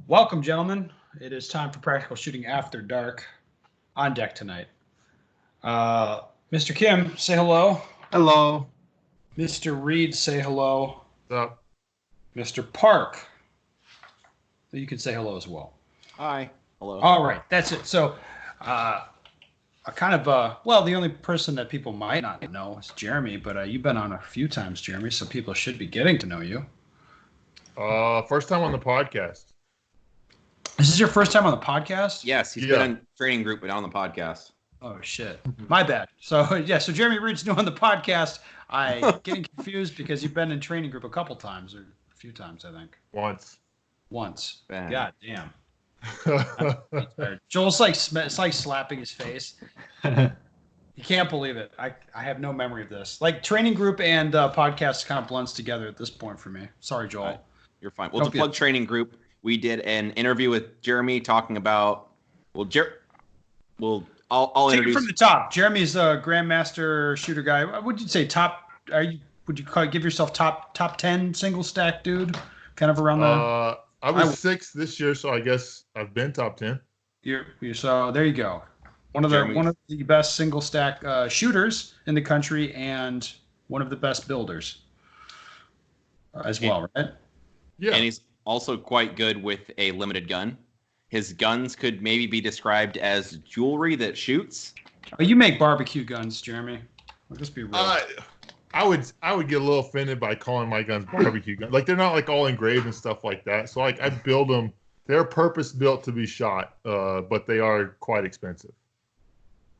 Welcome, gentlemen. It is time for Practical Shooting After Dark. On deck tonight. Mr. Kim, say hello. Hello. Mr. Reed, say hello. What's up? Mr. Park, you can say hello as well. Hi. Hello. All right, that's it. So, the only person that people might not know is Jeremy, but you've been on a few times, Jeremy, so people should be getting to know you. First time on the podcast. This is your first time on the podcast? Yes, he's been on training group, but on the podcast. Oh, shit. My bad. So Jeremy Reed's new on the podcast. I getting confused because you've been in training group a couple times, or a few times, I think. Once. Bang. God damn. Joel's it's like slapping his face. You can't believe it. I have no memory of this. Like training group and podcast kind of blends together at this point for me. Sorry, Joel. Right. You're fine. Well, to plug training group, we did an interview with Jeremy talking about. I'll Take introduce it from the top. Jeremy's a grandmaster shooter guy. Would you say top? Would you give yourself top 10 single stack dude? Kind of around the. I was 6th this year, so I guess I've been top 10. So there you go. One of the best single stack shooters in the country, and one of the best builders as well, right? Yeah. And he's also quite good with a limited gun. His guns could maybe be described as jewelry that shoots. Oh, you make barbecue guns, Jeremy. I'll just be real. I would get a little offended by calling my guns barbecue guns. Like they're not like all engraved and stuff like that. So like I build them. They're purpose built to be shot, but they are quite expensive.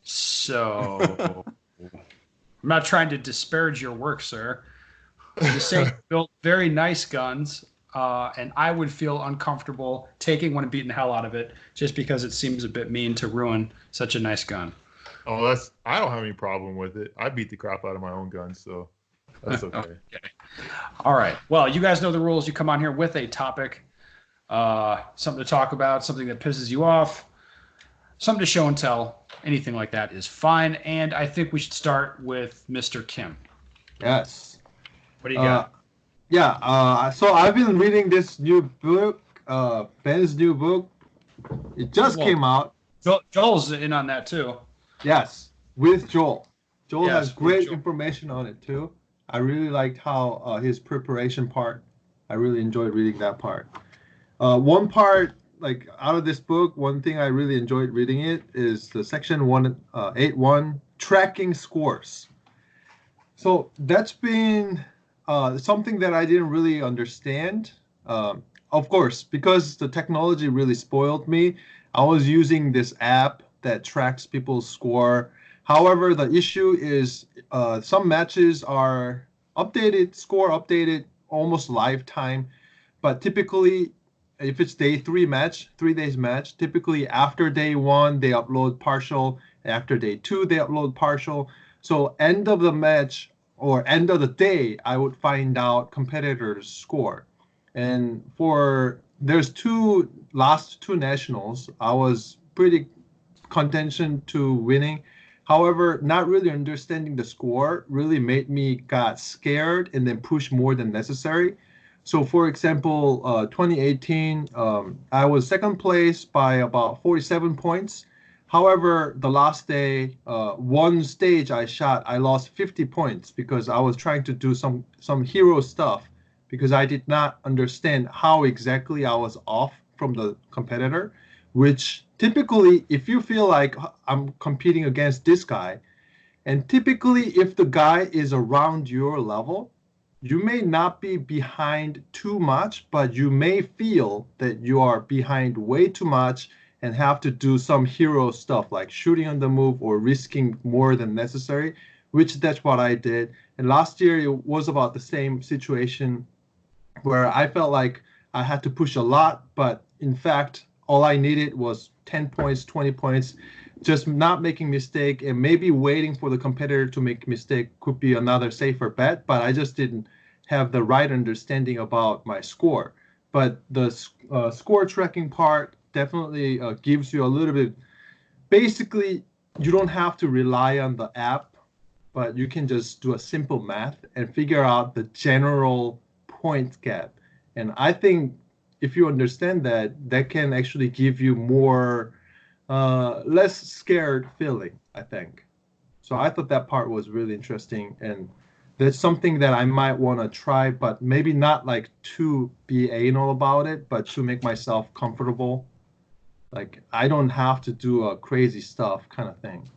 So I'm not trying to disparage your work, sir. I'm just saying you built very nice guns. And I would feel uncomfortable taking one and beating the hell out of it just because it seems a bit mean to ruin such a nice gun. Oh, I don't have any problem with it. I beat the crap out of my own gun, so that's okay. Okay. All right. Well, you guys know the rules. You come on here with a topic, something to talk about, something that pisses you off, something to show and tell. Anything like that is fine. And I think we should start with Mr. Kim. Yes. What do you got? So I've been reading this new book, Ben's new book. It just came out. Joel's in on that too. Yes, with Joel. Joel has great information on it too. I really liked how his preparation part. I really enjoyed reading that part. One part, like out of this book, one thing I really enjoyed reading it is the section 181, tracking scores. So that's been something that I didn't really understand. Of course, because the technology really spoiled me, I was using this app that tracks people's score. However, the issue is some matches are updated almost lifetime. But typically, if it's day 3 match, 3 days match, typically after day 1, they upload partial. After day 2, they upload partial. So end of the match, or end of the day, I would find out competitors' score. And there's last two nationals, I was pretty contention to winning. However, not really understanding the score really made me got scared and then push more than necessary. So for example, 2018, I was 2nd place by about 47 points. However, the last day, one stage I shot, I lost 50 points because I was trying to do some hero stuff because I did not understand how exactly I was off from the competitor, which typically, if you feel like I'm competing against this guy, and typically if the guy is around your level, you may not be behind too much, but you may feel that you are behind way too much and have to do some hero stuff like shooting on the move or risking more than necessary, which that's what I did. And last year it was about the same situation where I felt like I had to push a lot, but in fact, all I needed was 10 points, 20 points, just not making mistake, and maybe waiting for the competitor to make mistake could be another safer bet, but I just didn't have the right understanding about my score. But the score tracking part definitely gives you a little bit. Basically, you don't have to rely on the app, but you can just do a simple math and figure out the general point gap. And I think if you understand that, that can actually give you more, less scared feeling, I think. So I thought that part was really interesting, and that's something that I might want to try, but maybe not like to be anal about it, but to make myself comfortable. Like I don't have to do a crazy stuff kind of thing.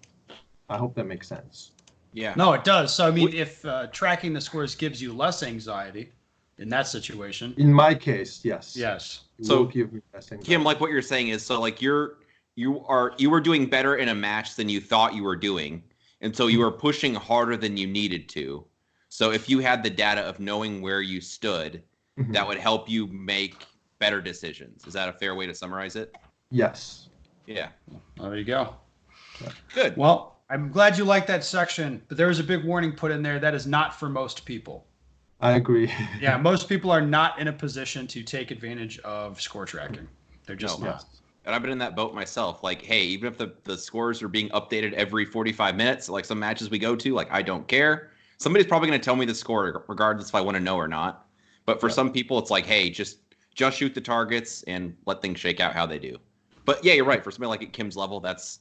I hope that makes sense. Yeah. No, it does. So I mean, if tracking the scores gives you less anxiety in that situation, In my case, yes. yes. It So, will give me less anxiety. Kim, like what you're saying is, so like you were doing better in a match than you thought you were doing, and so you were pushing harder than you needed to. So if you had the data of knowing where you stood, that would help you make better decisions. Is that a fair way to summarize it? Yes. Yeah. There you go. Good. Well, I'm glad you like that section, but there is a big warning put in there that is not for most people. I agree. Yeah, most people are not in a position to take advantage of score tracking. They're just No. not. And I've been in that boat myself. Like, hey, even if the scores are being updated every 45 minutes, like some matches we go to, like I don't care. Somebody's probably going to tell me the score regardless if I want to know or not. But for some people, it's like, hey, just shoot the targets and let things shake out how they do. But yeah, you're right. For somebody like at Kim's level, that's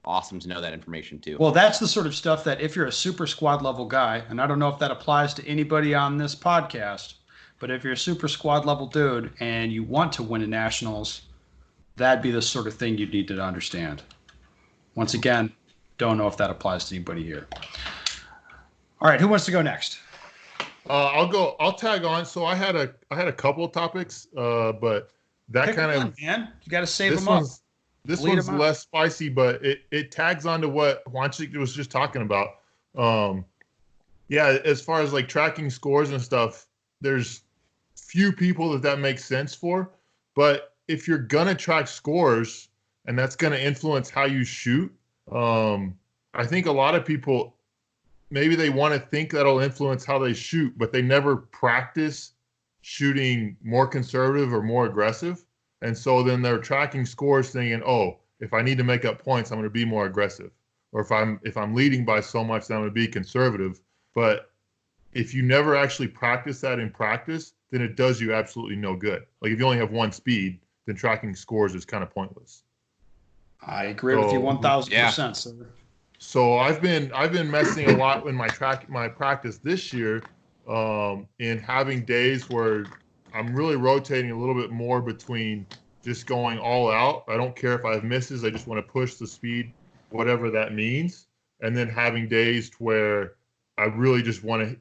awesome to know that information too. Well, that's the sort of stuff that if you're a super squad level guy, and I don't know if that applies to anybody on this podcast, but if you're a super squad level dude and you want to win a nationals, that'd be the sort of thing you'd need to understand. Once again, don't know if that applies to anybody here. All right, who wants to go next? I'll go. I'll tag on. So I had a couple of topics, but that Pick kind one, of man. You got to save them up. This Bleed one's 'em out. less spicy, but it tags on to what Juanchik was just talking about. Yeah, as far as like tracking scores and stuff, there's few people that makes sense for. But if you're gonna track scores and that's gonna influence how you shoot, I think a lot of people maybe they want to think that'll influence how they shoot, but they never practice shooting more conservative or more aggressive. And so then they're tracking scores thinking, oh, if I need to make up points, I'm going to be more aggressive. Or if I'm leading by so much, then I'm going to be conservative. But if you never actually practice that in practice, then it does you absolutely no good. Like if you only have one speed, then tracking scores is kind of pointless. I agree with you 1,000%, sir. So I've been messing a lot in my practice this year, in having days where I'm really rotating a little bit more between just going all out. I don't care if I have misses. I just want to push the speed, whatever that means. And then having days where I really just want to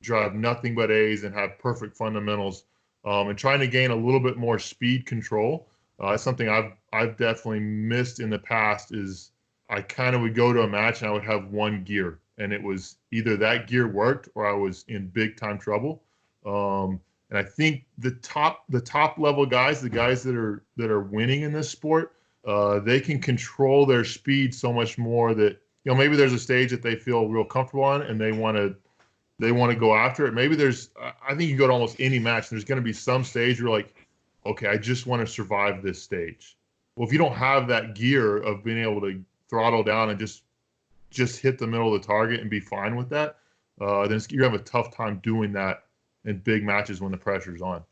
drive nothing but A's and have perfect fundamentals, and trying to gain a little bit more speed control. It's something I've definitely missed in the past is I kind of would go to a match and I would have one gear, and it was either that gear worked or I was in big time trouble. And I think the top level guys, the guys that are winning in this sport, they can control their speed so much more that maybe there's a stage that they feel real comfortable on and they want to go after it. Maybe I think you go to almost any match, there's going to be some stage where you're like, okay, I just want to survive this stage. Well, if you don't have that gear of being able to throttle down and just hit the middle of the target and be fine with that, then you have a tough time doing that in big matches when the pressure's on.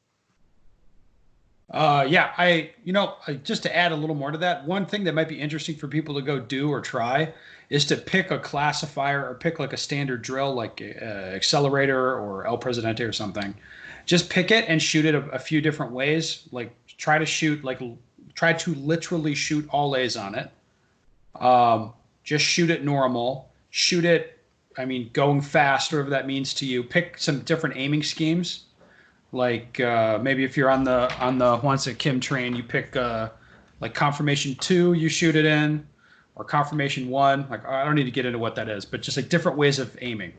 Just to add a little more to that, one thing that might be interesting for people to go do or try is to pick a classifier or pick like a standard drill like Accelerator or El Presidente or something. Just pick it and shoot it a few different ways. Like try to literally shoot all A's on it. Just shoot it normal. Shoot it, going fast, whatever that means to you. Pick some different aiming schemes. Like maybe if you're on the Juanse Kim train, you pick like confirmation 2, you shoot it in, or confirmation 1. Like I don't need to get into what that is, but just like different ways of aiming,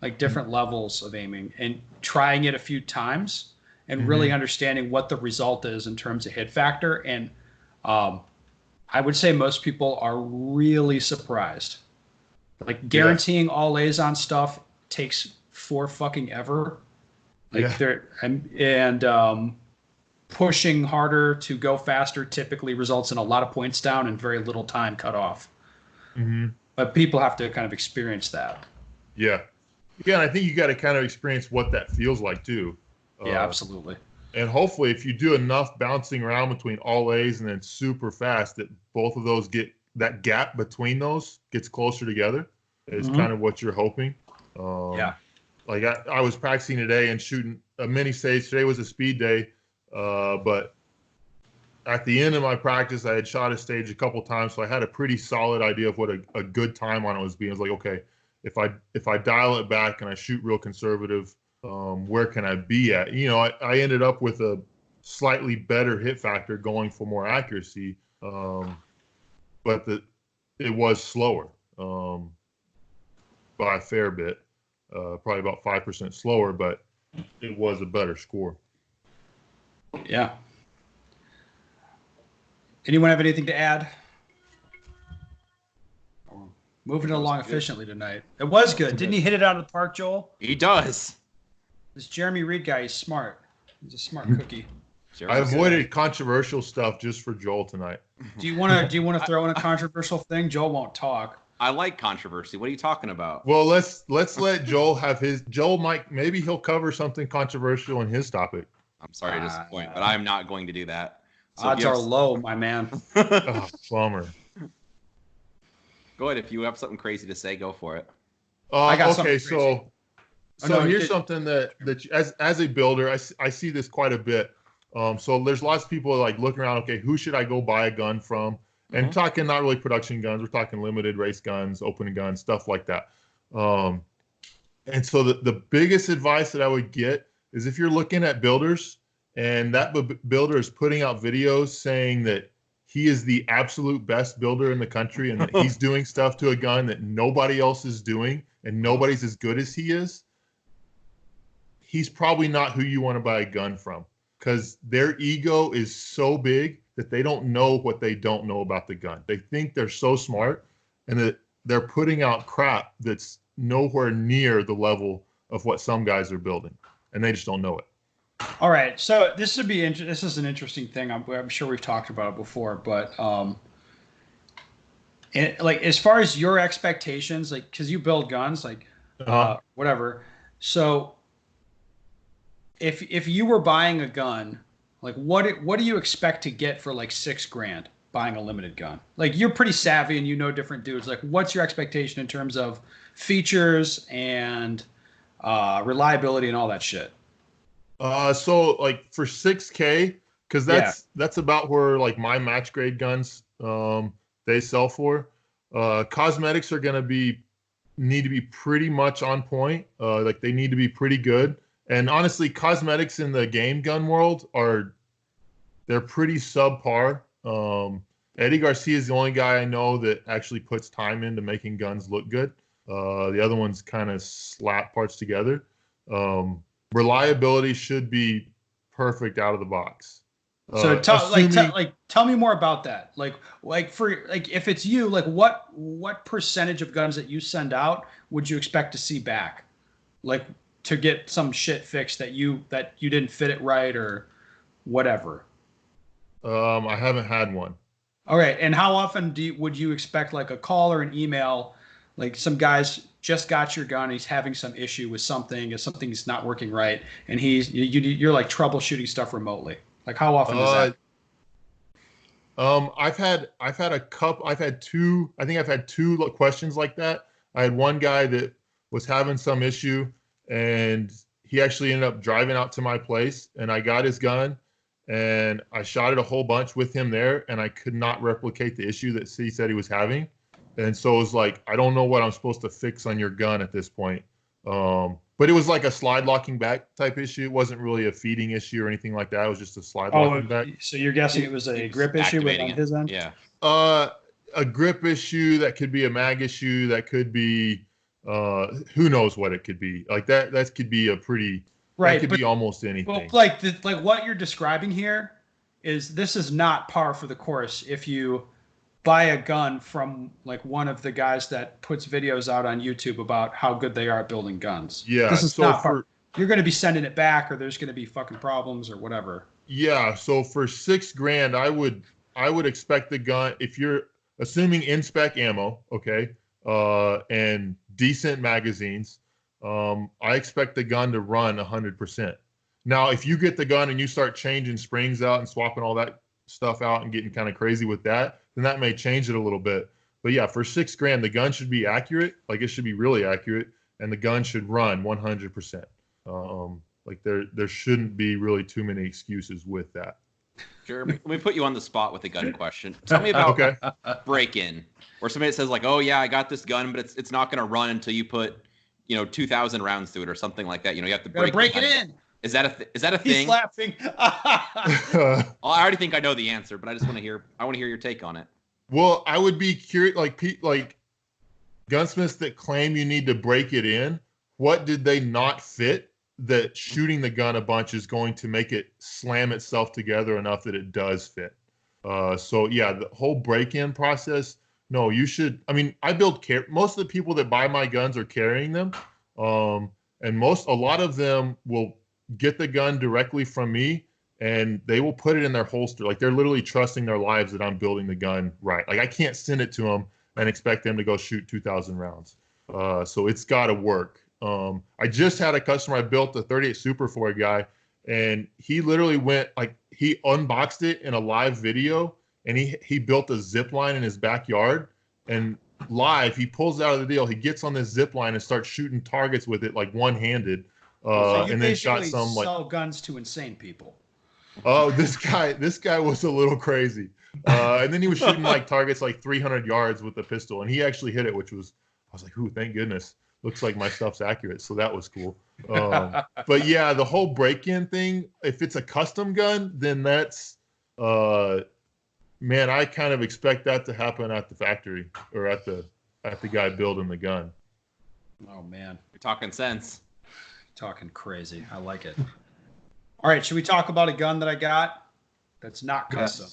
like different levels of aiming, and trying it a few times and really understanding what the result is in terms of hit factor. And I would say most people are really surprised. Like guaranteeing all A's on stuff takes for fucking ever. Pushing harder to go faster typically results in a lot of points down and very little time cut off. Mm-hmm. But people have to kind of experience that. Yeah. Yeah, and I think you got to kind of experience what that feels like too. Yeah, absolutely. And hopefully, if you do enough bouncing around between all A's and then super fast, that both of those that gap between those gets closer together. Is kind of what you're hoping. Yeah. Like I was practicing today and shooting a mini stage. Today was a speed day, but at the end of my practice, I had shot a stage a couple times, so I had a pretty solid idea of what a good time on it was being. I was like, okay, if I dial it back and I shoot real conservative, where can I be at? You know, I ended up with a slightly better hit factor going for more accuracy, but it was slower by a fair bit, probably about 5% slower, but it was a better score. Yeah. Anyone have anything to add? Moving along efficiently tonight. It was good. Didn't he hit it out of the park, Joel? He does. This Jeremy Reed guy is smart. He's a smart cookie. I avoided controversial stuff just for Joel tonight. Do you want to throw in a controversial thing? Joel won't talk. I like controversy. What are you talking about? Well, let's let Joel have his. Joel might maybe he'll cover something controversial in his topic. I'm sorry to disappoint, but I'm not going to do that. So odds are low, my man. Oh, bummer. Go ahead. If you have something crazy to say, go for it. Okay, so here's something that as a builder, I see this quite a bit. So there's lots of people like looking around. Okay, who should I go buy a gun from? And talking not really production guns. We're talking limited race guns, open guns, stuff like that. And so the biggest advice that I would get is if you're looking at builders and that builder is putting out videos saying that he is the absolute best builder in the country and that he's doing stuff to a gun that nobody else is doing and nobody's as good as he is, he's probably not who you want to buy a gun from, because their ego is so big that they don't know what they don't know about the gun. They think they're so smart and that they're putting out crap that's nowhere near the level of what some guys are building, and they just don't know it. All right, so this is an interesting thing. I'm sure we've talked about it before, but like as far as your expectations, like because you build guns, like whatever. So if you were buying a gun, like what do you expect to get for like $6,000 buying a limited gun? Like you're pretty savvy and you know different dudes. Like what's your expectation in terms of features and reliability and all that shit? So like for $6,000, because that's about where like my match grade guns they sell for. Cosmetics are gonna need to be pretty much on point. Like they need to be pretty good. And honestly, cosmetics in the game gun world they're pretty subpar. Eddie Garcia is the only guy I know that actually puts time into making guns look good. The other ones kind of slap parts together. Reliability should be perfect out of the box. So tell me more about that. Like for like if it's you, like what percentage of guns that you send out would you expect to see back? Like to get some shit fixed that you didn't fit it right or whatever. I haven't had one. All right, and how often would you expect like a call or an email? Like some guys just got your gun, he's having some issue with something, or something's not working right, and you're like troubleshooting stuff remotely. Like how often does that? I've had two questions like that. I had one guy that was having some issue, and he actually ended up driving out to my place, and I got his gun, and I shot it a whole bunch with him there, and I could not replicate the issue that he said he was having. And so it was like, I don't know what I'm supposed to fix on your gun at this point. But it was like a slide locking back type issue. It wasn't really a feeding issue or anything like that. It was just a slide locking back. So you're guessing it was a grip issue on his end? Yeah. A grip issue, that could be a mag issue, that could be who knows what it could be. Like that could be that could be almost anything. Well, like what you're describing here this is not par for the course if you buy a gun from like one of the guys that puts videos out on YouTube about how good they are at building guns. Yeah. This is not par. You're going to be sending it back, or there's going to be fucking problems or whatever. Yeah. So for $6,000, I would expect the gun, if you're assuming in-spec ammo, okay, and decent magazines, I expect the gun to run 100%. Now, if you get the gun and you start changing springs out and swapping all that stuff out and getting kind of crazy with that, then that may change it a little bit. But yeah, for $6,000, the gun should be accurate. Like it should be really accurate, and the gun should run 100%. Like there shouldn't be really too many excuses with that. Jeremy, let me put you on the spot with a gun question. Tell me about break-in, or somebody that says like, "Oh yeah, I got this gun, but it's not going to run until you put, 2,000 rounds through it or something like that." You have to break it in. Is that a thing? He's laughing. I already think I know the answer, but I want to hear your take on it. Well, I would be curious, like gunsmiths that claim you need to break it in. What did they not fit that shooting the gun a bunch is going to make it slam itself together enough that it does fit? So yeah, the whole break-in process. No, you should. I mean, most of the people that buy my guns are carrying them, and a lot of them will get the gun directly from me, and they will put it in their holster. Like they're literally trusting their lives that I'm building the gun right. Like I can't send it to them and expect them to go shoot 2,000 rounds. So it's got to work. I just had a customer, I built a 38 Super for a guy, and he literally he unboxed it in a live video, and he built a zip line in his backyard, and live he pulls out of the deal. He gets on this zip line and starts shooting targets with it like one-handed. So you and then shot some sell guns to insane people. Oh, this guy was a little crazy. And then he was shooting targets 300 yards with the pistol, and he actually hit it, I was like, ooh, thank goodness. Looks like my stuff's accurate, so that was cool. But yeah, the whole break-in thing, if it's a custom gun, then that's man, I kind of expect that to happen at the factory or at the guy building the gun. Oh man, you're talking sense. Talking crazy. I like it. All right, should we talk about a gun that I got that's not custom,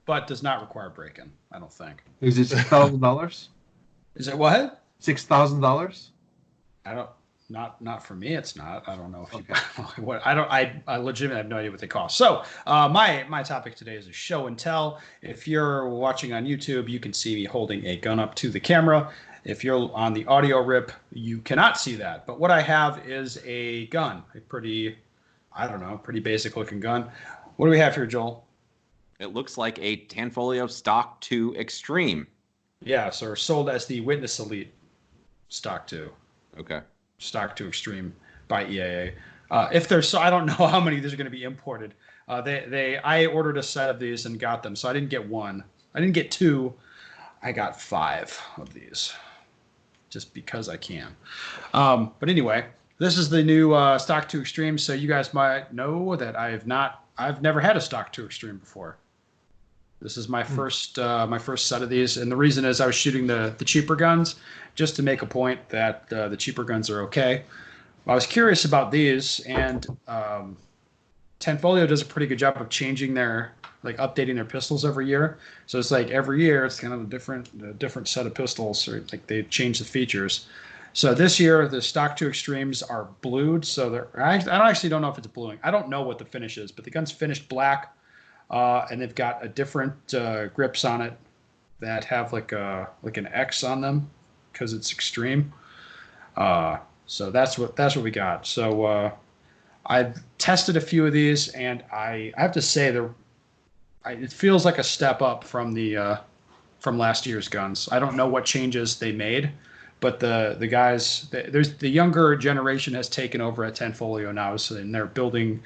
but does not require break-in? I don't think. Is it $6,000? Is it what? $6,000? I don't. Not for me. It's not. I don't know if you. What I don't. I legitimately have no idea what they cost. So my topic today is a show and tell. If you're watching on YouTube, you can see me holding a gun up to the camera. If you're on the audio rip, you cannot see that. But what I have is a gun, a pretty basic looking gun. What do we have here, Joel? It looks like a Tanfoglio Stock 2 Extreme. Yeah, so sold as the Witness Elite Stock 2. Okay. Stock 2 Extreme by EAA. I don't know how many these are going to be imported. I ordered a set of these and got them, so I didn't get one. I didn't get two. I got 5 of these. Just because I can. But anyway, this is the new Stock 2 Extreme. So you guys might know that I've never had a Stock 2 Extreme before. This is my first set of these, and the reason is I was shooting the cheaper guns just to make a point that the cheaper guns are okay. I was curious about these, and Tanfoglio does a pretty good job of changing updating their pistols every year. So it's like every year it's kind of a different set of pistols, or like they change the features. So this year the Stock 2 Extremes are blued. So I don't know if it's bluing. I don't know what the finish is, but the gun's finished black, and they've got a different grips on it that have like an X on them because it's extreme. So that's what we got. So I've tested a few of these, and I have to say it feels like a step up from from last year's guns. I don't know what changes they made, but the guys, the younger generation has taken over at Tanfoglio now, and they're building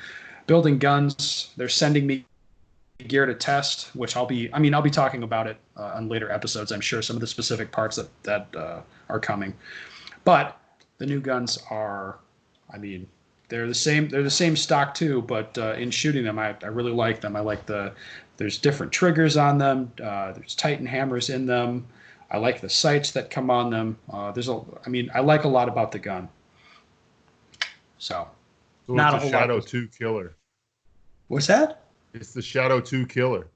guns. They're sending me gear to test, which I'll be talking about it on later episodes. I'm sure some of the specific parts that are coming, but the new guns are, they're the same stock too, but in shooting them, I really like them. I like there's different triggers on them. There's Titan hammers in them. I like the sights that come on them. I like a lot about the gun. So not it's a Shadow 2 killer. What's that? It's the Shadow 2 killer.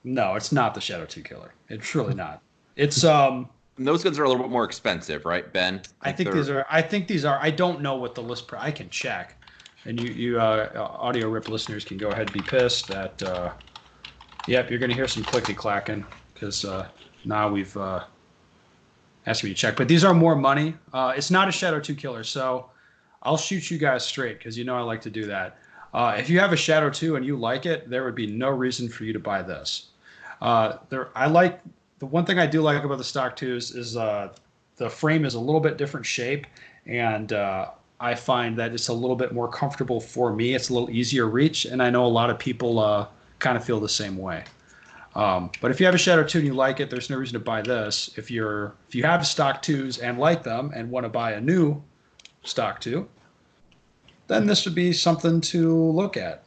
No, it's not the Shadow 2 killer. It's really not. It's those guns are a little bit more expensive, right, Ben? I think these are. I don't know what the list price. I can check, and you audio rip listeners can go ahead and be pissed that. Yep, you're going to hear some clicky clacking because now we've asked me to check. But these are more money. It's not a Shadow 2 killer, so I'll shoot you guys straight because you know I like to do that. If you have a Shadow 2 and you like it, there would be no reason for you to buy this. I like the one thing I do like about the stock 2s is the frame is a little bit different shape, and I find that it's a little bit more comfortable for me. It's a little easier reach, and I know a lot of people kind of feel the same way. But if you have a Shadow 2 and you like it, there's no reason to buy this. If you have stock 2s and like them and want to buy a new stock 2, then this would be something to look at.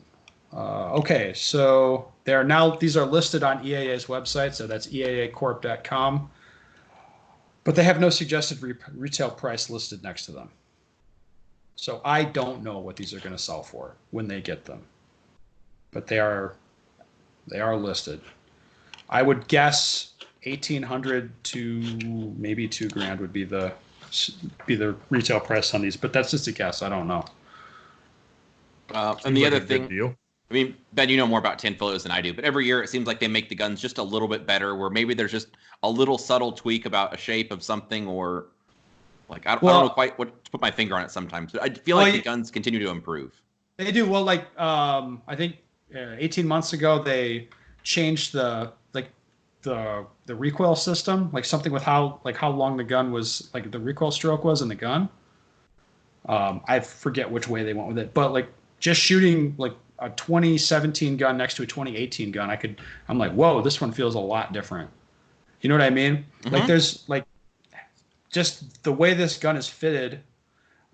Okay, so these are listed on EAA's website, so that's eaacorp.com, but they have no suggested retail price listed next to them. So I don't know what these are going to sell for when they get them, but they are listed. I would guess 1,800 to maybe $2,000 would be the retail price on these, but that's just a guess. I don't know. And the other thing, I mean, Ben, you know more about Tanfoglios than I do, but every year it seems like they make the guns just a little bit better, where maybe there's just a little subtle tweak about a shape of something, or like I don't know quite what to put my finger on it sometimes, but I feel like the guns continue to improve. They do. Well, like I think 18 months ago they changed the recoil system, like something with how long the gun was, like the recoil stroke was in the gun. I forget which way they went with it, but like just shooting like a 2017 gun next to a 2018 gun, I'm like, whoa, this one feels a lot different. You know what I mean? Mm-hmm. Like there's like just the way this gun is fitted,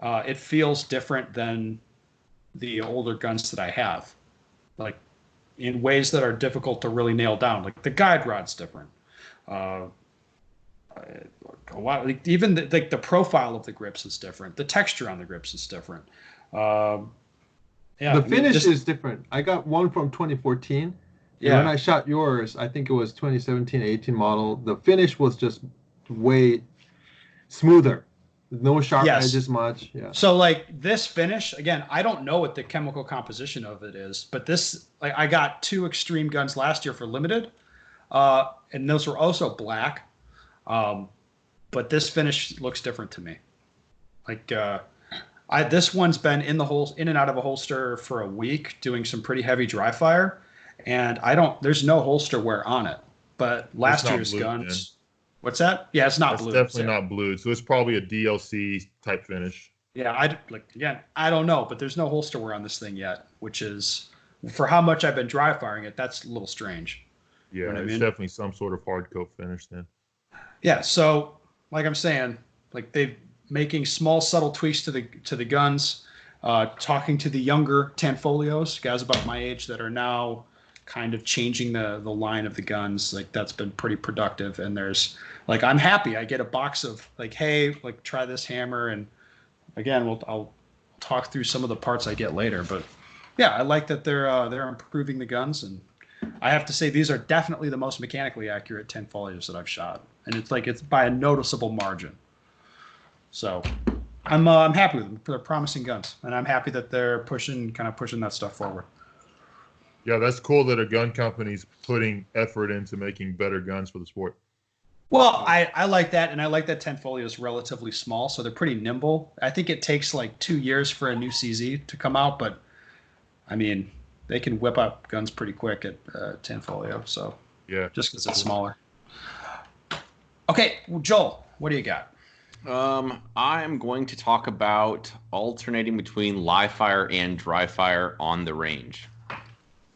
it feels different than the older guns that I have, like in ways that are difficult to really nail down. Like the guide rod's different. A lot, like even the profile of the grips is different. The texture on the grips is different. The finish is different. I got one from 2014. Yeah. When I shot yours, I think it was 2017, 18 model. The finish was just way smoother. No sharp edges much. Yeah. So like this finish, again, I don't know what the chemical composition of it is, but this, like I got 2 extreme guns last year for limited, and those were also black. But this finish looks different to me. Like this one's been in and out of a holster for a week doing some pretty heavy dry fire, and there's no holster wear on it. But last year's guns. What's that? Yeah, it's not blue. It's definitely not blue. So it's probably a DLC type finish. Yeah, I don't know, but there's no holster wear on this thing yet, which is, for how much I've been dry firing it, that's a little strange. Yeah, it's definitely some sort of hard coat finish then. Yeah, so like I'm saying, like they're making small subtle tweaks to the guns, talking to the younger Tanfoglios, guys about my age that are now kind of changing the line of the guns. Like that's been pretty productive. And there's like, I'm happy I get a box of like, hey, like try this hammer. And again, I'll talk through some of the parts I get later, but yeah, I like that they're improving the guns. And I have to say, these are definitely the most mechanically accurate Tanfoglios that I've shot. And it's by a noticeable margin. So I'm happy with them. They're promising guns. And I'm happy that they're pushing that stuff forward. Yeah, that's cool that a gun company's putting effort into making better guns for the sport. Well, I like that, and I like that Tanfoglio is relatively small, so they're pretty nimble. I think it takes like 2 years for a new CZ to come out, but I mean, they can whip up guns pretty quick at Tanfoglio. So yeah, just because it's smaller. Okay, well, Joel, what do you got? I'm going to talk about alternating between live fire and dry fire on the range.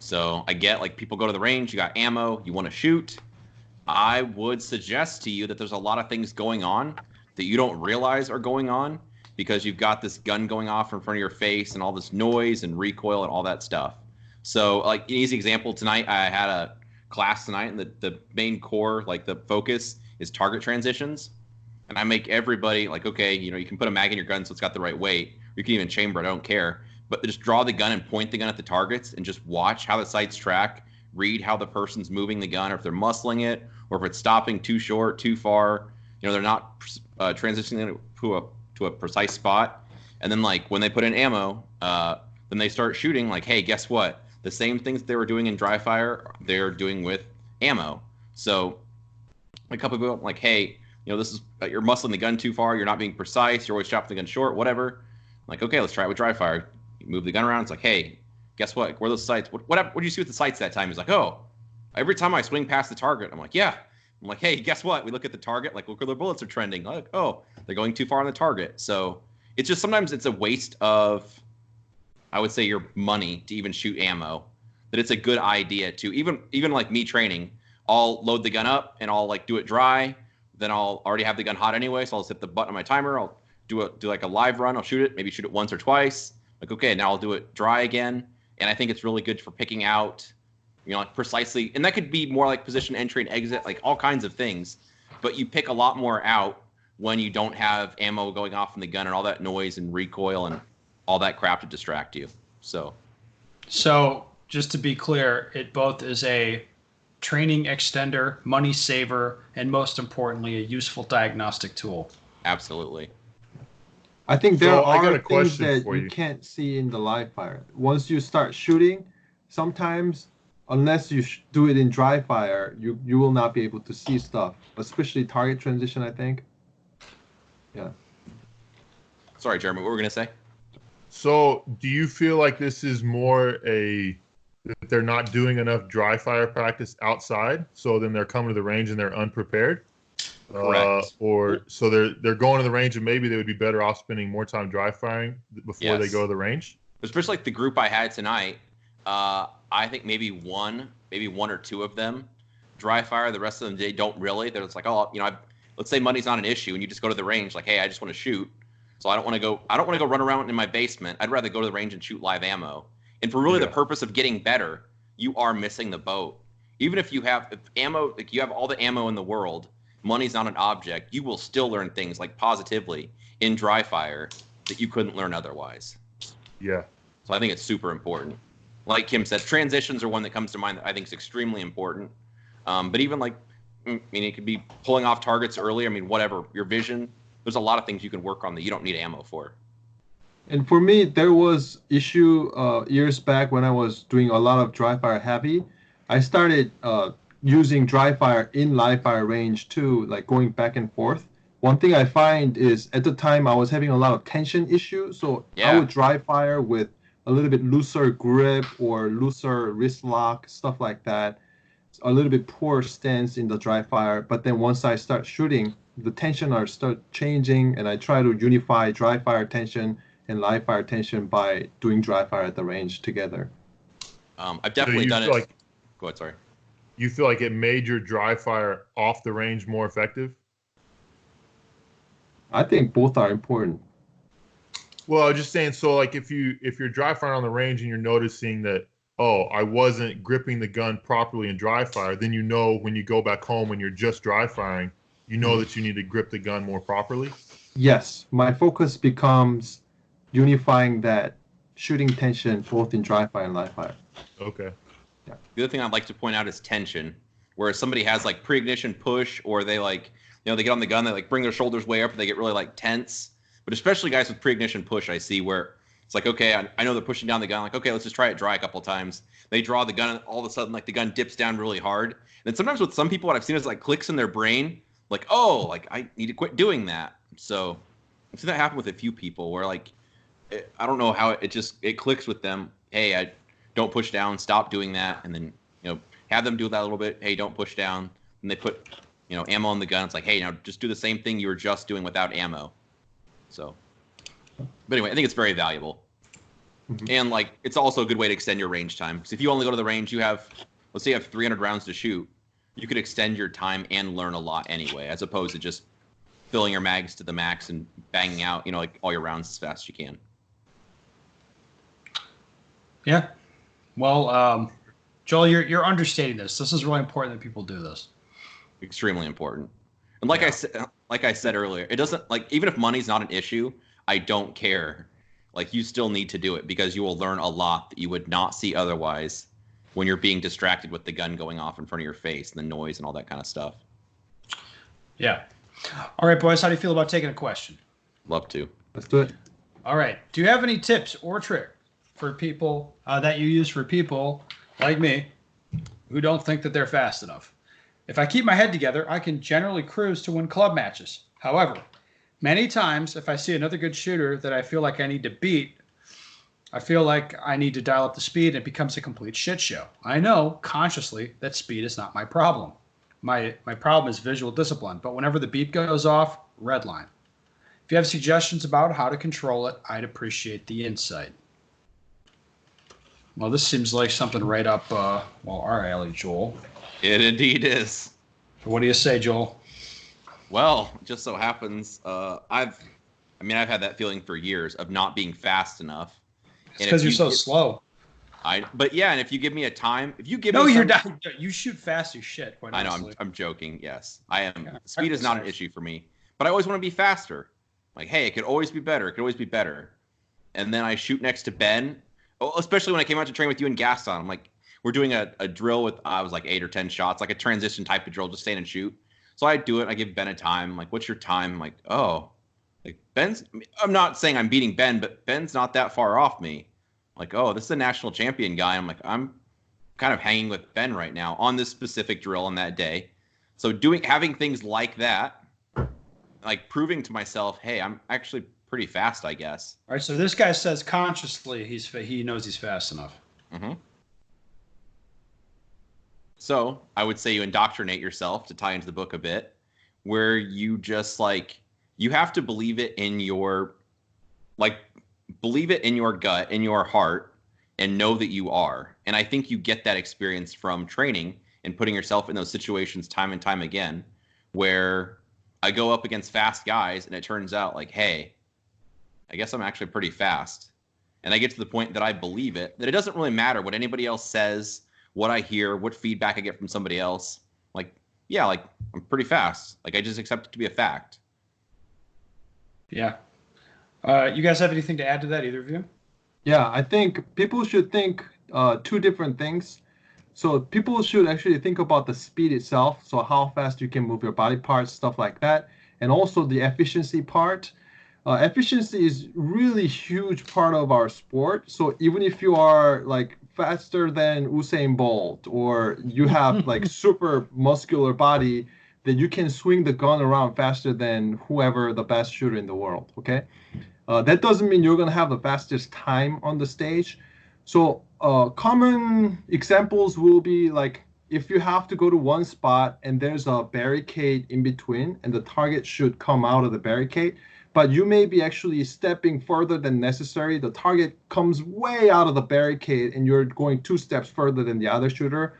So I get like people go to the range, you got ammo, you want to shoot. I would suggest to you that there's a lot of things going on that you don't realize are going on because you've got this gun going off in front of your face and all this noise and recoil and all that stuff. So like an easy example, tonight I had a class tonight and the main core, like the focus is target transitions. And I make everybody like, okay, you know, you can put a mag in your gun so it's got the right weight. You can even chamber it, I don't care. But just draw the gun and point the gun at the targets and just watch how the sights track, read how the person's moving the gun, or if they're muscling it, or if it's stopping too short, too far. You know, they're not transitioning it to a precise spot. And then, like, when they put in ammo, then they start shooting, like, hey, guess what? The same things they were doing in dry fire, they're doing with ammo. So a couple of people like, hey, you know, this is you're muscling the gun too far. You're not being precise. You're always chopping the gun short, whatever. like, okay, let's try it with dry fire. You move the gun around. It's like, hey, guess what? Where are those sights? What did you see with the sights that time? He's like, oh, every time I swing past the target, I'm like, yeah. I'm like, hey, guess what? We look at the target, like, look where the bullets are trending. Like, oh, they're going too far on the target. So it's just sometimes it's a waste of, I would say, your money to even shoot ammo. That it's a good idea to even like me training, I'll load the gun up and I'll like do it dry. Then I'll already have the gun hot anyway, so I'll just hit the button on my timer. I'll do like a live run. I'll shoot it, maybe shoot it once or twice. Like, okay, now I'll do it dry again. And I think it's really good for picking out, like precisely, and that could be more like position entry and exit, like all kinds of things. But you pick a lot more out when you don't have ammo going off in the gun and all that noise and recoil and all that crap to distract you. So just to be clear, it both is a training extender, money saver, and most importantly, a useful diagnostic tool. Absolutely. I think there are things that you can't see in the live fire. Once you start shooting, sometimes, unless you do it in dry fire, you will not be able to see stuff, especially target transition, I think. Yeah. Sorry, Jeremy, what were we going to say? So do you feel like this is more that they're not doing enough dry fire practice outside, so then they're coming to the range and they're unprepared? Correct. Or so they're going to the range and maybe they would be better off spending more time dry firing before they go to the range? Especially like the group I had tonight, I think maybe one or two of them dry fire. The rest of them, they don't really. They're just like, oh, let's say money's not an issue, and you just go to the range like, hey, I just want to shoot. So I don't want to go run around in my basement. I'd rather go to the range and shoot live ammo. And for really the purpose of getting better, you are missing the boat. Even if you have ammo, like you have all the ammo in the world, money's not an object, you will still learn things like positively in dry fire that you couldn't learn otherwise. Yeah. So I think it's super important. Like Kim said, transitions are one that comes to mind that I think is extremely important. But even like, it could be pulling off targets early. Whatever, your vision, there's a lot of things you can work on that you don't need ammo for. And for me, there was issue years back when I was doing a lot of dry fire heavy. I started using dry fire in live fire range too, like going back and forth. One thing I find is at the time I was having a lot of tension issues, so I would dry fire with a little bit looser grip or looser wrist lock, stuff like that. A little bit poor stance in the dry fire, but then once I start shooting, the tension start changing, and I try to unify dry fire tension and live fire tension by doing dry fire at the range together. I've definitely done it. Go ahead, sorry. You feel like it made your dry fire off the range more effective? I think both are important. Well, I was just saying, so like if you're dry firing on the range and you're noticing that, oh, I wasn't gripping the gun properly in dry fire, then when you go back home when you're just dry firing, that you need to grip the gun more properly? Yes. My focus becomes unifying that shooting tension both in dry fire and live fire. Okay. Yeah. The other thing I'd like to point out is tension, where somebody has like pre-ignition push, or they like, they get on the gun, they like bring their shoulders way up, and they get really like tense. But especially guys with pre-ignition push, I see where it's like, okay, I know they're pushing down the gun. Like, okay, let's just try it dry a couple of times. They draw the gun, and all of a sudden, like the gun dips down really hard. And then sometimes with some people, what I've seen is like clicks in their brain, like, oh, like I need to quit doing that. So I've seen that happen with a few people where like, I don't know how it clicks with them. Hey, I don't push down, stop doing that, and then have them do that a little bit. Hey, don't push down, and they put ammo on the gun. It's like, hey, now just do the same thing you were just doing without ammo. So, but anyway, I think it's very valuable. Mm-hmm. And like, it's also a good way to extend your range time. Because if you only go to the range, let's say you have 300 rounds to shoot, you could extend your time and learn a lot anyway, as opposed to just filling your mags to the max and banging out, like all your rounds as fast as you can. Yeah. Well, Joel, you're understating this. This is really important that people do this. Extremely important. And like I said earlier, it doesn't, like, even if money's not an issue, I don't care. Like, you still need to do it because you will learn a lot that you would not see otherwise when you're being distracted with the gun going off in front of your face and the noise and all that kind of stuff. Yeah. All right, boys, how do you feel about taking a question? Love to. Let's do it. All right. Do you have any tips or trick for people that you use for people like me who don't think that they're fast enough? If I keep my head together, I can generally cruise to win club matches. However, Many times, if I see another good shooter that I feel like I need to beat, I feel like I need to dial up the speed and it becomes a complete shit show. I know consciously that speed is not my problem. My problem is visual discipline. But whenever the beat goes off, red line. If you have suggestions about how to control it, I'd appreciate the insight. Well, this seems like something right up our alley, Joel. It indeed is. So what do you say, Joel? Well, it just so happens I've had that feeling for years of not being fast enough. It's because you're so slow. But yeah, and if you give me a time, if you give no, me you're not. You shoot fast as shit. Quite I know. honestly. I'm joking. Yes, I am. Yeah, Speed is not an issue for me, but I always want to be faster. Like, hey, it could always be better. It could always be better. And then I shoot next to Ben, especially when I came out to train with you and Gaston. I'm like, we're doing a drill with I was like 8 or 10 shots, like a transition type of drill, just stand and shoot. So I do it. I give Ben a time. I'm like, what's your time? I'm like, oh, like Ben's. I'm not saying I'm beating Ben, but Ben's not that far off me. Like, oh, this is a national champion guy. I'm like, I'm kind of hanging with Ben right now on this specific drill on that day. So having things like that, like proving to myself, hey, I'm actually pretty fast, I guess. All right. So this guy says consciously he knows he's fast enough. Mm-hmm. So I would say you indoctrinate yourself, to tie into the book a bit, where you just you have to believe it in your gut, in your heart, and know that you are. And I think you get that experience from training and putting yourself in those situations time and time again, where I go up against fast guys and it turns out like, hey, I guess I'm actually pretty fast. And I get to the point that I believe it, that it doesn't really matter what anybody else says, what I hear, what feedback I get from somebody else. Like, yeah, like I'm pretty fast. Like I just accept it to be a fact. Yeah. You guys have anything to add to that, either of you? Yeah, I think people should think two different things. So people should actually think about the speed itself, so how fast you can move your body parts, stuff like that, and also the efficiency part. Efficiency is really huge part of our sport. So even if you are like faster than Usain Bolt, or you have like super muscular body, then you can swing the gun around faster than whoever the best shooter in the world. Okay. That doesn't mean you're going to have the fastest time on the stage. So common examples will be like if you have to go to one spot and there's a barricade in between and the target should come out of the barricade, but you may be actually stepping further than necessary. The target comes way out of the barricade and you're going 2 steps further than the other shooter,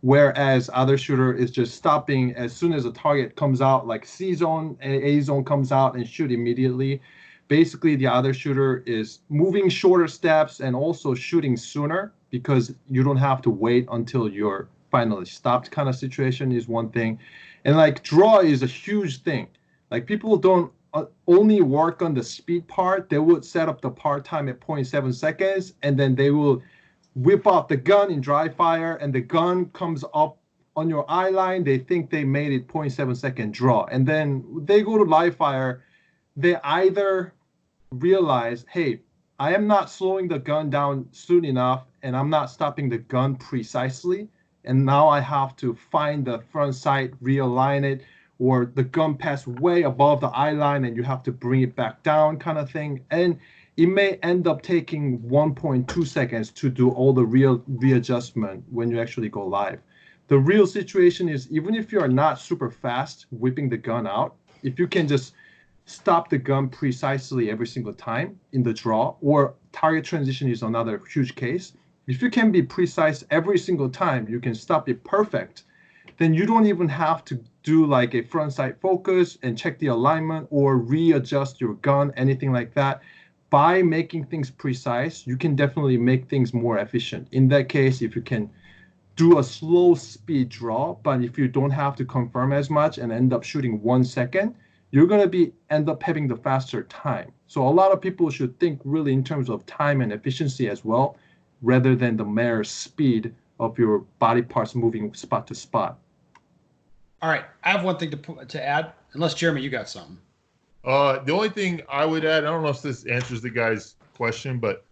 whereas other shooter is just stopping as soon as the target comes out, like C zone and A zone comes out, and shoot immediately. Basically, the other shooter is moving shorter steps and also shooting sooner because you don't have to wait until you're finally stopped. Kind of situation is one thing. And like draw is a huge thing. Like people don't only work on the speed part. They would set up the part time at 0.7 seconds, and then they will whip out the gun in dry fire, and the gun comes up on your eye line. They think they made it 0.7 second draw. And then they go to live fire. They either realize, hey, I am not slowing the gun down soon enough, and I'm not stopping the gun precisely, and now I have to find the front sight, realign it, or the gun passed way above the eye line and you have to bring it back down, kind of thing. And it may end up taking 1.2 seconds to do all the readjustment when you actually go live. The real situation is, even if you are not super fast whipping the gun out, if you can just stop the gun precisely every single time in the draw, or target transition is another huge case. If you can be precise every single time, you can stop it perfect, then you don't even have to do like a front sight focus and check the alignment or readjust your gun, anything like that. By making things precise, you can definitely make things more efficient. In that case, if you can do a slow speed draw, but if you don't have to confirm as much and end up shooting 1 second, you're going to end up having the faster time. So a lot of people should think really in terms of time and efficiency as well, rather than the mere speed of your body parts moving spot to spot. All right, I have one thing to add, unless Jeremy, you got something. The only thing I would add, I don't know if this answers the guy's question, but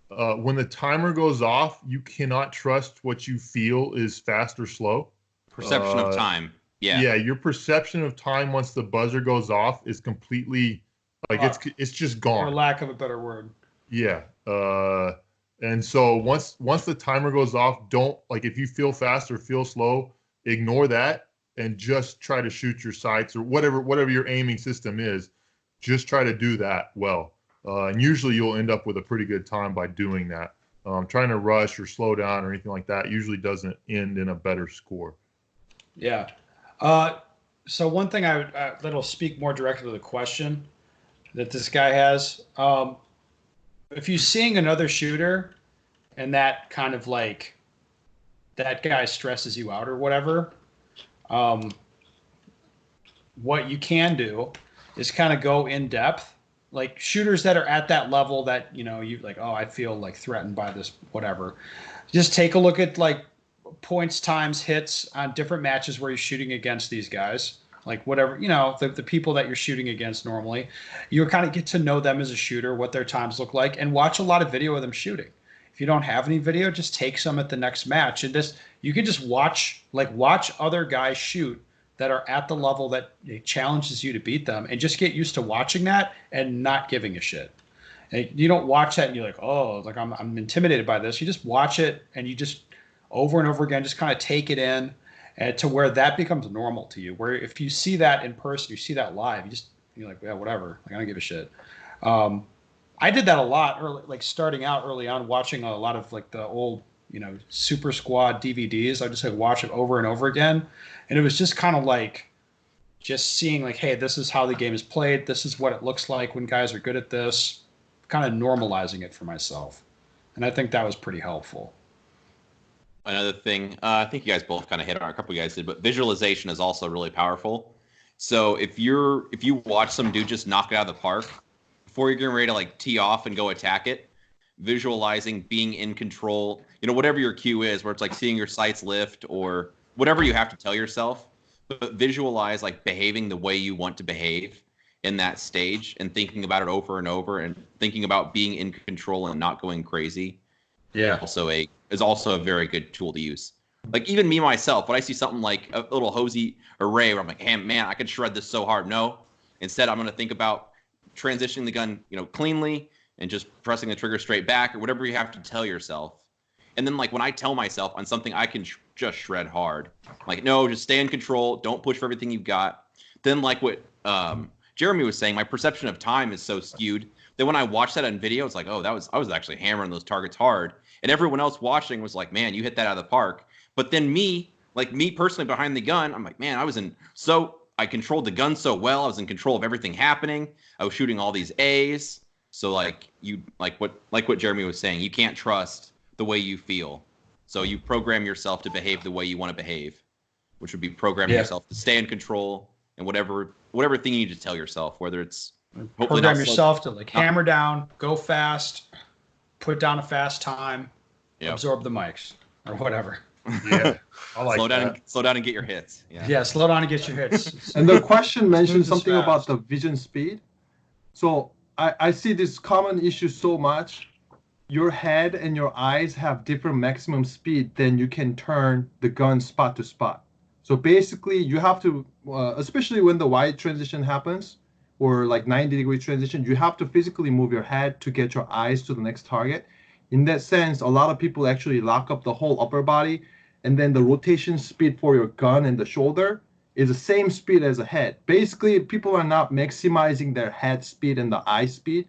when the timer goes off, you cannot trust what you feel is fast or slow. Perception of time. Yeah, your perception of time once the buzzer goes off is completely like it's just gone. For lack of a better word. Yeah. And so once the timer goes off, don't like if you feel fast or feel slow, ignore that and just try to shoot your sights or whatever your aiming system is. Just try to do that well. And usually you'll end up with a pretty good time by doing that. Trying to rush or slow down or anything like that usually doesn't end in a better score. Yeah. So one thing I would that'll speak more directly to the question that this guy has. If you're seeing another shooter and that kind of like that guy stresses you out or whatever, what you can do is kind of go in depth. Like shooters that are at that level that, you know, you like, oh, I feel like threatened by this, whatever. Just take a look at like points times hits on different matches where you're shooting against these guys. Like whatever, you know, the people that you're shooting against normally, you kind of get to know them as a shooter, what their times look like, and watch a lot of video of them shooting. If you don't have any video, just take some at the next match, and just you can just watch other guys shoot that are at the level that it challenges you to beat them, and just get used to watching that and not giving a shit. And you don't watch that and you're like, oh, like I'm intimidated by this. You just watch it and you just over and over again just kind of take it in. And to where that becomes normal to you, where if you see that in person, you see that live, you're like, yeah, whatever. Like, I don't give a shit. I did that a lot early, like starting out early on, watching a lot of like the old, you know, Super Squad DVDs. I just like watch it over and over again. And it was just kind of like just seeing like, hey, this is how the game is played. This is what it looks like when guys are good at this, kind of normalizing it for myself. And I think that was pretty helpful. Another thing, I think you guys both kind of hit on, a couple of you guys did, but visualization is also really powerful. So if you watch some dude just knock it out of the park, before you're getting ready to like tee off and go attack it, visualizing being in control, you know, whatever your cue is, where it's like seeing your sights lift or whatever you have to tell yourself, but visualize like behaving the way you want to behave in that stage and thinking about it over and over and thinking about being in control and not going crazy. Yeah. Is also a very good tool to use. Like even me myself, when I see something like a little hosey array where I'm like, hey man, I could shred this so hard. No. Instead, I'm going to think about transitioning the gun, you know, cleanly and just pressing the trigger straight back or whatever you have to tell yourself. And then like when I tell myself on something I can just shred hard, like, no, just stay in control. Don't push for everything you've got. Then like what Jeremy was saying, my perception of time is so skewed that when I watch that on video, it's like, oh, I was actually hammering those targets hard. And everyone else watching was like, man, you hit that out of the park. But then me personally behind the gun, I'm like, man, I controlled the gun so well. I was in control of everything happening. I was shooting all these A's. So like what Jeremy was saying, you can't trust the way you feel. So you program yourself to behave the way you want to behave, which would be programming yourself to stay in control and whatever thing you need to tell yourself, whether it's program yourself to like hammer down, go fast, put down a fast time, absorb the mics or whatever. Yeah, I like slow down and get your hits. Yeah, slow down and get your hits. And the question mentioned something about the vision speed. So I see this common issue so much. Your head and your eyes have different maximum speed than you can turn the gun spot to spot. So basically, you have to, especially when the wide transition happens, or like 90-degree transition, you have to physically move your head to get your eyes to the next target. In that sense, a lot of people actually lock up the whole upper body, and then the rotation speed for your gun and the shoulder is the same speed as the head. Basically, people are not maximizing their head speed and the eye speed.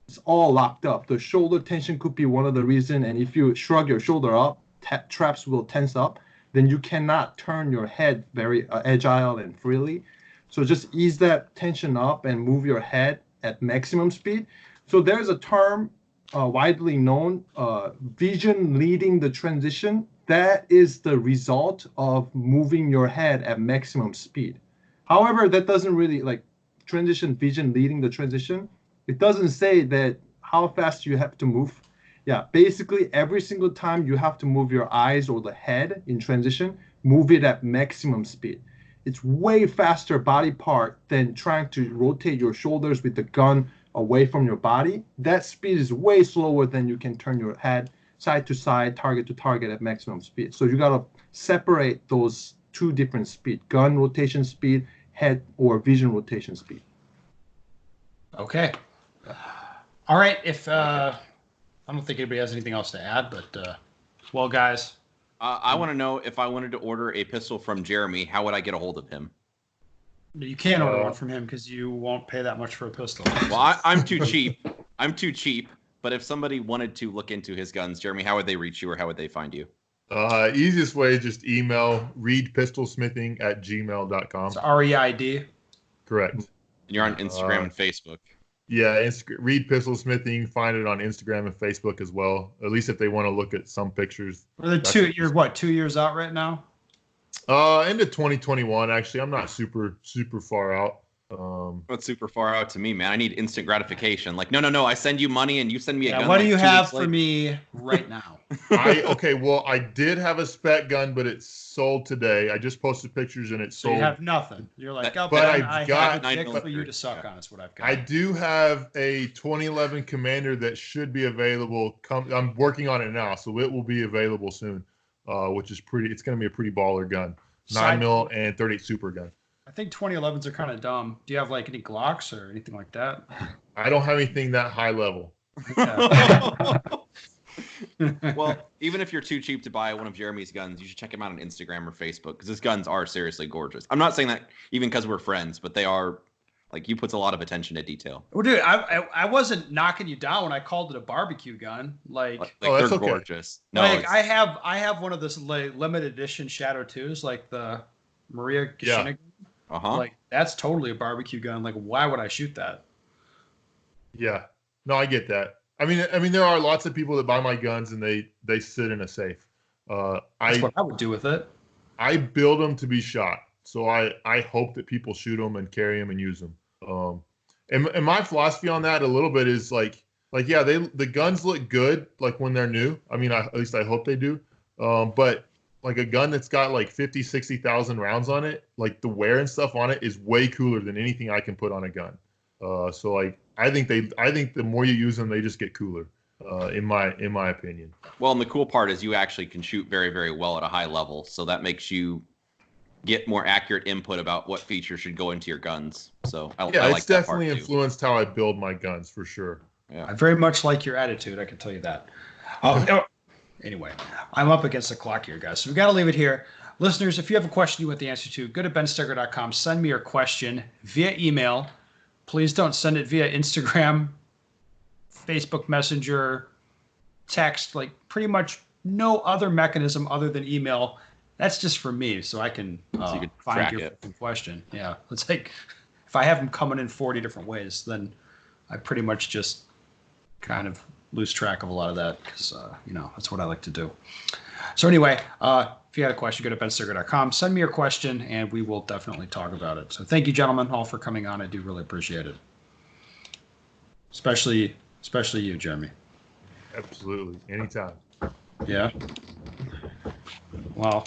It's all locked up. The shoulder tension could be one of the reasons, and if you shrug your shoulder up, traps will tense up, then you cannot turn your head very agile and freely. So just ease that tension up and move your head at maximum speed. So there's a term widely known, vision leading the transition. That is the result of moving your head at maximum speed. However, that doesn't really like transition vision leading the transition. It doesn't say that how fast you have to move. Yeah, basically every single time you have to move your eyes or the head in transition, move it at maximum speed. It's way faster body part than trying to rotate your shoulders with the gun away from your body. That speed is way slower than you can turn your head side to side, target to target at maximum speed. So you gotta separate those two different speed: gun rotation speed, head or vision rotation speed. Okay. All right. If I don't think anybody has anything else to add, but well, guys, I want to know if I wanted to order a pistol from Jeremy, how would I get a hold of him? you can't order one from him because you won't pay that much for a pistol. Well, I'm too cheap. I'm too cheap. But if somebody wanted to look into his guns, Jeremy, how would they reach you or how would they find you? Easiest way is just email reidpistolsmithing@gmail.com. It's REID. Correct. And you're on Instagram and Facebook. Yeah, Reid Pistolsmithing. Find it on Instagram and Facebook as well. At least if they want to look at some pictures. You're what, 2 years out right now? Into 2021. Actually, I'm not super far out. Not super far out to me, man. I need instant gratification. Like, no. I send you money and you send me a gun. What do like you 2 have weeks for later. me right now? Well, I did have a spec gun, but it's sold today. I just posted pictures and it's So sold. you have nothing. You're like, oh, But I I've got have a dick for you to suck on. Is what I've got. I do have a 2011 Commander that should be available. I'm working on it now, so it will be available soon. Which is pretty. It's going to be a pretty baller gun. 9mm and 38 super gun. I think 2011s are kind of dumb. Do you have like any Glocks or anything like that? I don't have anything that high level. Well, even if you're too cheap to buy one of Jeremy's guns, you should check him out on Instagram or Facebook because his guns are seriously gorgeous. I'm not saying that even because we're friends, but they are, like, he puts a lot of attention to detail. Well, dude, I wasn't knocking you down when I called it a barbecue gun. Like they're gorgeous. No, like I have one of this limited edition Shadow 2s, like the Maria Kashina. Uh-huh. Like that's totally a barbecue gun. Like why would I shoot that? Yeah. No, I get that. I mean, there are lots of people that buy my guns and they sit in a safe. That's what I would do with it. I build them to be shot, so I hope that people shoot them and carry them and use them. And my philosophy on that a little bit is like yeah, the guns look good like when they're new. I mean, at least I hope they do. But like a gun that's got like 50, 60,000 rounds on it, like the wear and stuff on it is way cooler than anything I can put on a gun. So like I think the more you use them, they just get cooler. In my opinion. Well, and the cool part is you actually can shoot very, very well at a high level, so that makes you get more accurate input about what features should go into your guns. So I like it's that definitely part influenced how I build my guns for sure. Yeah, I very much like your attitude. I can tell you that. Anyway, I'm up against the clock here, guys, so we got to leave it here. Listeners, if you have a question you want the answer to, go to benstegger.com. Send me your question via email. Please don't send it via Instagram, Facebook Messenger, text, like pretty much no other mechanism other than email. That's just for me, so I can, so you can find track your it. question. Yeah, it's like if I have them coming in 40 different ways, then I pretty much just kind of lose track of a lot of that because, that's what I like to do. So anyway, if you had a question, go to benstegger.com. Send me your question, and we will definitely talk about it. So thank you, gentlemen, all for coming on. I do really appreciate it. Especially you, Jeremy. Absolutely. Anytime. Yeah. Well,